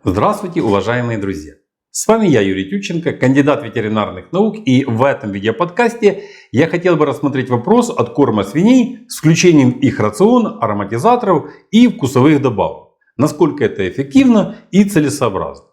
Здравствуйте, уважаемые друзья! С вами я, Юрий Тютченко, кандидат ветеринарных наук, и в этом видеоподкасте я хотел бы рассмотреть вопрос откорма свиней с включением в их рацион ароматизаторов и вкусовых добавок. Насколько это эффективно и целесообразно.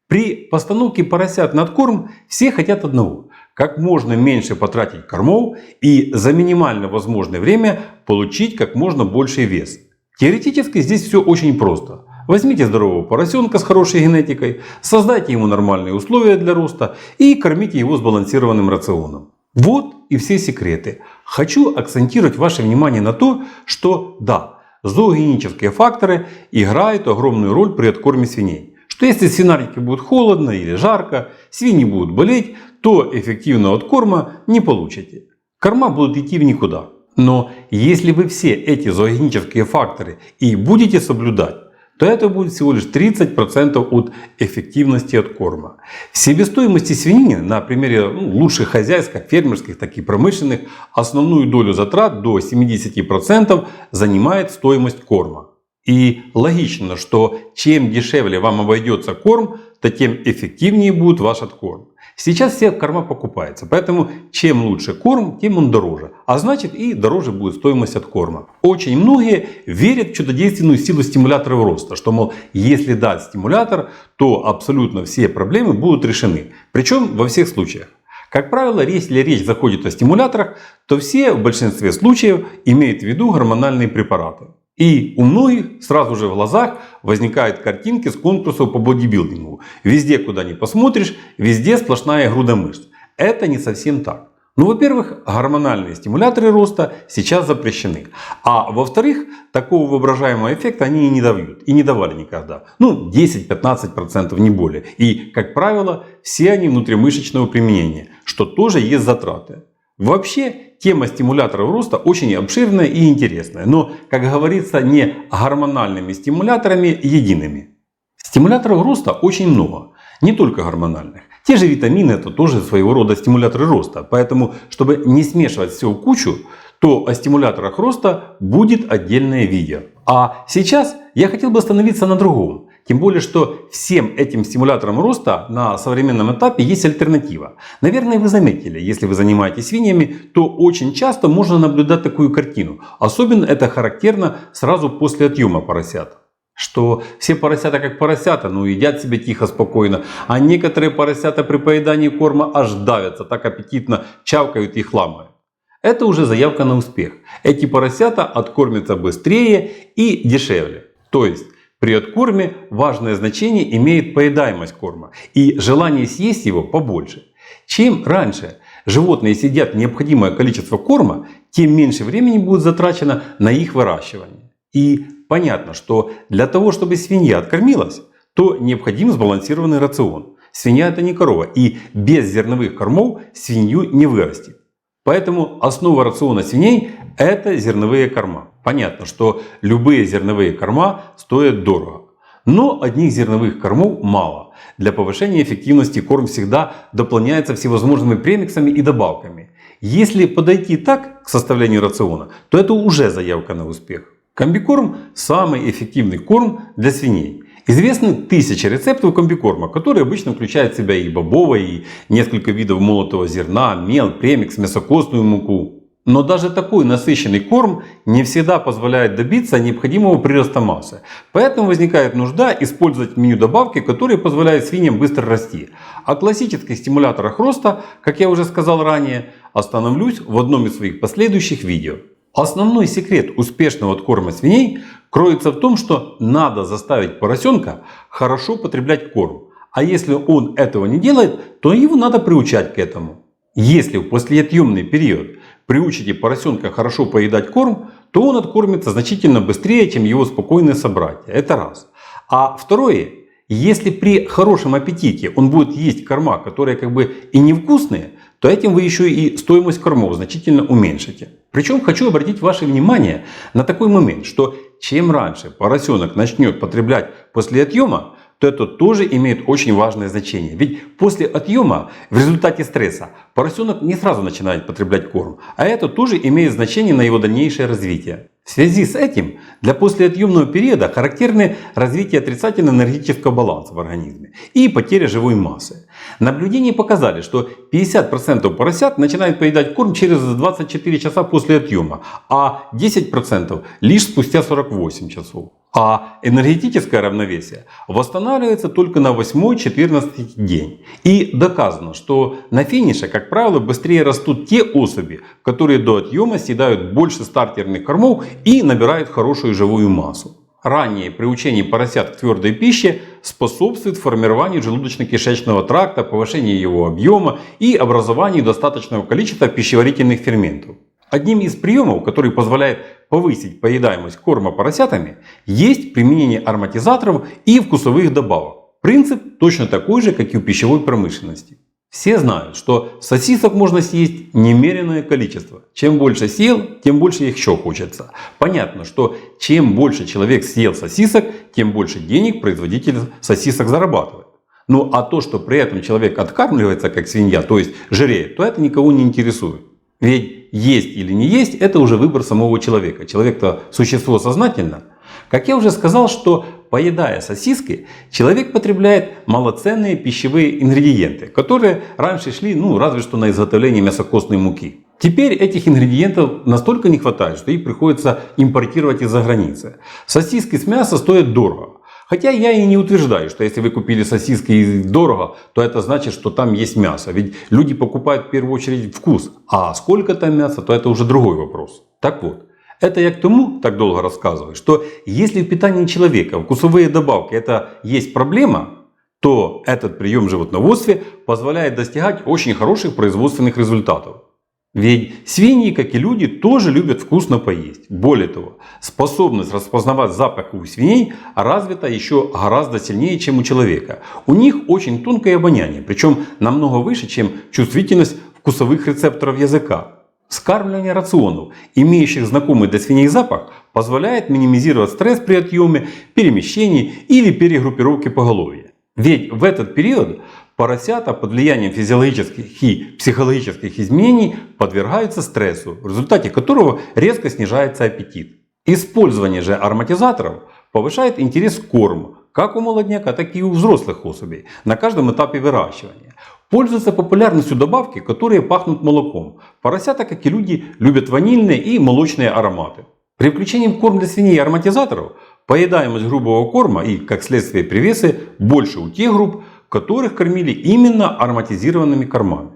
При постановке поросят на откорм все хотят одного – как можно меньше потратить кормов и за минимально возможное время получить как можно больший вес. Теоретически здесь все очень просто. Возьмите здорового поросенка с хорошей генетикой, создайте ему нормальные условия для роста и кормите его сбалансированным рационом. Вот и все секреты. Хочу акцентировать ваше внимание на то, что да, зоогенетические факторы играют огромную роль при откорме свиней. Что если свинарнике будет холодно или жарко, свиньи будут болеть, то эффективного откорма не получите. Корма будут идти в никуда. Но если вы все эти зоогенетические факторы и будете соблюдать, то это будет всего лишь 30% от эффективности откорма. В себестоимости свинины на примере лучших хозяйств, как фермерских, так и промышленных, основную долю затрат до 70% занимает стоимость корма. И логично, что чем дешевле вам обойдется корм, то тем эффективнее будет ваш откорм. Сейчас все корма покупаются, поэтому чем лучше корм, тем он дороже. А значит и дороже будет стоимость откорма. Очень многие верят в чудодейственную силу стимуляторов роста, что мол, если дать стимулятор, то абсолютно все проблемы будут решены. Причем во всех случаях. Как правило, если речь заходит о стимуляторах, то все в большинстве случаев имеют в виду гормональные препараты. И у многих сразу же в глазах возникают картинки с конкурсов по бодибилдингу. Везде, куда ни посмотришь, везде сплошная груда мышц. Это не совсем так. Ну, во-первых, гормональные стимуляторы роста сейчас запрещены. А во-вторых, такого воображаемого эффекта они и не дают. И не давали никогда. 10-15% не более. И, как правило, все они внутримышечного применения, что тоже есть затраты. Вообще, тема стимуляторов роста очень обширная и интересная, но, как говорится, не гормональными стимуляторами едиными. Стимуляторов роста очень много, не только гормональных. Те же витамины – это тоже своего рода стимуляторы роста, поэтому, чтобы не смешивать все в кучу, то о стимуляторах роста будет отдельное видео. А сейчас я хотел бы остановиться на другом. Тем более, что всем этим стимуляторам роста на современном этапе есть альтернатива. Наверное, вы заметили, если вы занимаетесь свиньями, то очень часто можно наблюдать такую картину. Особенно это характерно сразу после отъема поросят. Что все поросята как поросята, едят себе тихо, спокойно. А некоторые поросята при поедании корма аж давятся, так аппетитно чавкают и хламают. Это уже заявка на успех. Эти поросята откормятся быстрее и дешевле. То есть при откорме важное значение имеет поедаемость корма и желание съесть его побольше. Чем раньше животные съедят необходимое количество корма, тем меньше времени будет затрачено на их выращивание. И понятно, что для того, чтобы свинья откормилась, то необходим сбалансированный рацион. Свинья это не корова, и без зерновых кормов свинью не вырастет. Поэтому основа рациона свиней – это зерновые корма. Понятно, что любые зерновые корма стоят дорого. Но одних зерновых кормов мало. Для повышения эффективности корм всегда дополняется всевозможными премиксами и добавками. Если подойти так к составлению рациона, то это уже заявка на успех. Комбикорм – самый эффективный корм для свиней. Известны тысячи рецептов комбикорма, которые обычно включают в себя и бобовое, и несколько видов молотого зерна, мел, премикс, мясокостную муку. Но даже такой насыщенный корм не всегда позволяет добиться необходимого прироста массы. Поэтому возникает нужда использовать в меню добавки, которые позволяют свиньям быстро расти. О классических стимуляторах роста, как я уже сказал ранее, остановлюсь в одном из своих последующих видео. Основной секрет успешного откорма свиней кроется в том, что надо заставить поросенка хорошо потреблять корм. А если он этого не делает, то его надо приучать к этому. Если в послеотъемный период приучите поросенка хорошо поедать корм, то он откормится значительно быстрее, чем его спокойные собратья. Это раз. А второе, если при хорошем аппетите он будет есть корма, которые и невкусные, то этим вы еще и стоимость кормов значительно уменьшите. Причем хочу обратить ваше внимание на такой момент, что чем раньше поросенок начнет потреблять после отъема, то это тоже имеет очень важное значение. Ведь после отъема в результате стресса поросенок не сразу начинает потреблять корм, а это тоже имеет значение на его дальнейшее развитие. В связи с этим для послеотъемного периода характерны развитие отрицательного энергетического баланса в организме и потеря живой массы. Наблюдения показали, что 50% поросят начинают поедать корм через 24 часа после отъема, а 10% лишь спустя 48 часов. А энергетическое равновесие восстанавливается только на 8-14 день. И доказано, что на финише, как правило, быстрее растут те особи, которые до отъема съедают больше стартерных кормов и набирают хорошую живую массу. Раннее приучение поросят к твердой пище способствует формированию желудочно-кишечного тракта, повышению его объема и образованию достаточного количества пищеварительных ферментов. Одним из приемов, который позволяет повысить поедаемость корма поросятами, есть применение ароматизаторов и вкусовых добавок. Принцип точно такой же, как и у пищевой промышленности. Все знают, что сосисок можно съесть немеренное количество. Чем больше съел, тем больше их еще хочется. Понятно, что чем больше человек съел сосисок, тем больше денег производитель сосисок зарабатывает. Ну а то, что при этом человек откармливается как свинья, то есть жиреет, то это никого не интересует. Ведь есть или не есть, это уже выбор самого человека. Человек-то существо сознательно. Как я уже сказал, что поедая сосиски, человек потребляет малоценные пищевые ингредиенты, которые раньше шли разве что на изготовление мясокостной муки. Теперь этих ингредиентов настолько не хватает, что их приходится импортировать из-за границы. Сосиски с мяса стоят дорого. Хотя я и не утверждаю, что если вы купили сосиски дорого, то это значит, что там есть мясо. Ведь люди покупают в первую очередь вкус. А сколько там мяса, то это уже другой вопрос. Так вот, это я к тому так долго рассказываю, что если в питании человека вкусовые добавки это есть проблема, то этот прием в животноводстве позволяет достигать очень хороших производственных результатов. Ведь свиньи, как и люди, тоже любят вкусно поесть. Более того, способность распознавать запах у свиней развита еще гораздо сильнее, чем у человека. У них очень тонкое обоняние, причем намного выше, чем чувствительность вкусовых рецепторов языка. Скармливание рационов, имеющих знакомый для свиней запах, позволяет минимизировать стресс при отъеме, перемещении или перегруппировке поголовья. Ведь в этот период поросята под влиянием физиологических и психологических изменений подвергаются стрессу, в результате которого резко снижается аппетит. Использование же ароматизаторов повышает интерес к корму, как у молодняка, так и у взрослых особей, на каждом этапе выращивания. Пользуются популярностью добавки, которые пахнут молоком. Поросята, как и люди, любят ванильные и молочные ароматы. При включении в корм для свиней ароматизаторов поедаемость грубого корма и, как следствие, привесы больше у тех групп, которых кормили именно ароматизированными кормами.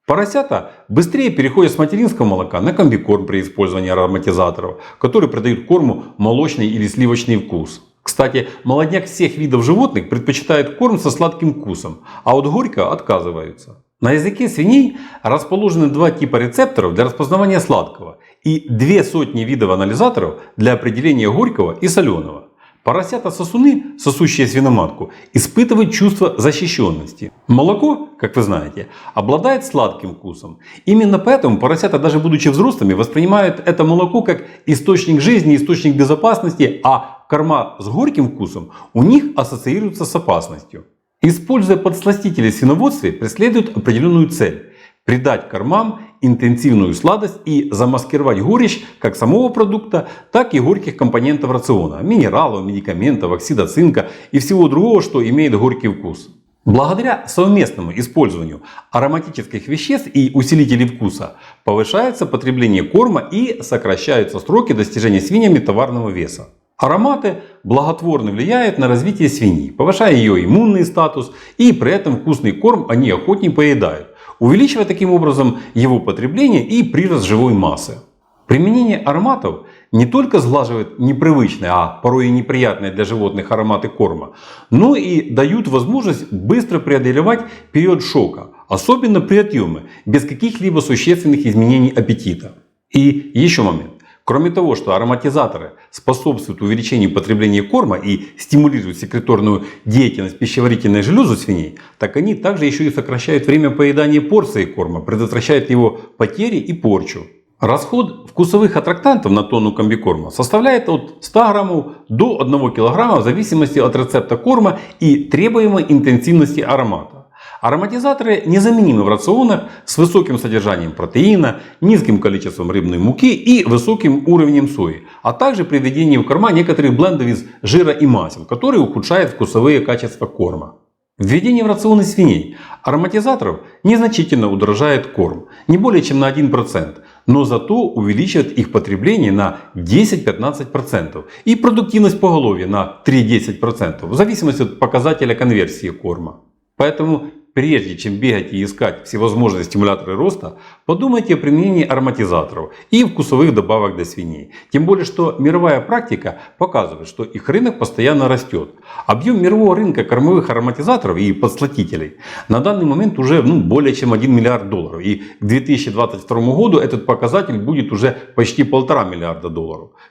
Поросята быстрее переходят с материнского молока на комбикорм при использовании ароматизаторов, которые придают корму молочный или сливочный вкус. Кстати, молодняк всех видов животных предпочитает корм со сладким вкусом, а от горького отказываются. На языке свиней расположены два типа рецепторов для распознавания сладкого и 200 видов анализаторов для определения горького и соленого. Поросята-сосуны, сосущие свиноматку, испытывают чувство защищенности. Молоко, как вы знаете, обладает сладким вкусом. Именно поэтому поросята, даже будучи взрослыми, воспринимают это молоко как источник жизни, источник безопасности, а корма с горьким вкусом у них ассоциируются с опасностью. Используя подсластители в свиноводстве, преследуют определенную цель – придать кормам интенсивную сладость и замаскировать горечь как самого продукта, так и горьких компонентов рациона – минералов, медикаментов, оксида цинка и всего другого, что имеет горький вкус. Благодаря совместному использованию ароматических веществ и усилителей вкуса повышается потребление корма и сокращаются сроки достижения свиньями товарного веса. Ароматы благотворно влияют на развитие свиньи, повышая ее иммунный статус, и при этом вкусный корм они охотнее поедают, увеличивая таким образом его потребление и прирост живой массы. Применение ароматов не только сглаживает непривычные, а порой и неприятные для животных ароматы корма, но и дают возможность быстро преодолевать период шока, особенно при отъеме, без каких-либо существенных изменений аппетита. И еще момент. Кроме того, что ароматизаторы способствуют увеличению потребления корма и стимулируют секреторную деятельность пищеварительной железы свиней, так они также еще и сокращают время поедания порции корма, предотвращают его потери и порчу. Расход вкусовых аттрактантов на тонну комбикорма составляет от 100 граммов до 1 кг в зависимости от рецепта корма и требуемой интенсивности аромата. Ароматизаторы незаменимы в рационах с высоким содержанием протеина, низким количеством рыбной муки и высоким уровнем сои, а также при введении в корма некоторых блендов из жира и масел, которые ухудшают вкусовые качества корма. Введение в рационы свиней ароматизаторов незначительно удорожает корм, не более чем на 1%, но зато увеличивает их потребление на 10-15% и продуктивность поголовья на 3-10%, в зависимости от показателя конверсии корма. Поэтому прежде чем бегать и искать всевозможные стимуляторы роста, подумайте о применении ароматизаторов и вкусовых добавок для свиней. Тем более, что мировая практика показывает, что их рынок постоянно растет. Объем мирового рынка кормовых ароматизаторов и подсластителей на данный момент уже более чем $1 миллиард. И к 2022 году этот показатель будет уже почти $1,5 миллиарда.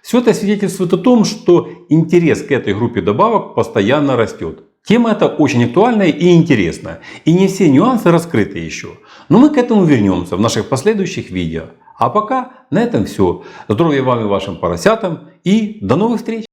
Все это свидетельствует о том, что интерес к этой группе добавок постоянно растет. Тема эта очень актуальная и интересная, и не все нюансы раскрыты еще. Но мы к этому вернемся в наших последующих видео. А пока на этом все. Здоровья вам и вашим поросятам и до новых встреч!